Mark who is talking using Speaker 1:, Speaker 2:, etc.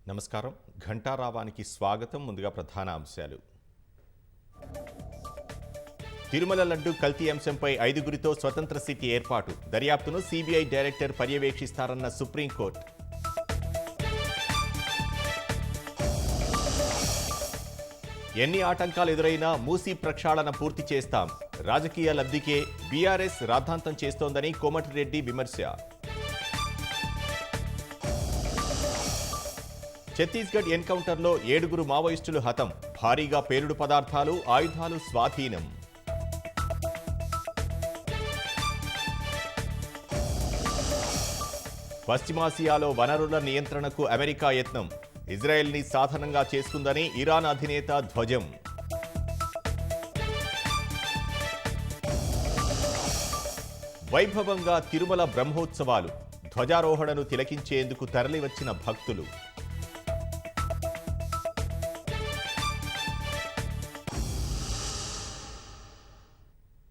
Speaker 1: నమస్కారం. ఘంటారావానికి స్వాగతం. ముందుగా ప్రధాన అంశాలు. తిరుమల లడ్డు కల్తీ అంశంపై 5గురితో స్వతంత్ర సిట్ ఏర్పాటు. దర్యాప్తును సిబిఐ డైరెక్టర్ పర్యవేక్షిస్తారన్న సుప్రీంకోర్టు. ఎన్ని ఆటంకాలు ఎదురైనా మూసీ ప్రక్షాళన పూర్తి చేస్తాం. రాజకీయ లబ్ధికే బీఆర్ఎస్ రాద్ధాంతం చేస్తోందని కోమటిరెడ్డి విమర్శ. ఛత్తీస్గఢ్ ఎన్కౌంటర్లో 7గురు మావోయిస్టులు హతం. భారీగా పేలుడు పదార్థాలు, ఆయుధాలు స్వాధీనం. పశ్చిమాసియాలో వనరుల నియంత్రణకు అమెరికా యత్నం. ఇజ్రాయెల్ని సాధనంగా చేసుకుందని ఇరాన్ అధినేత ధ్వజం. వైభవంగా తిరుమల బ్రహ్మోత్సవాలు. ధ్వజారోహణను తిలకించేందుకు తరలివచ్చిన భక్తులు.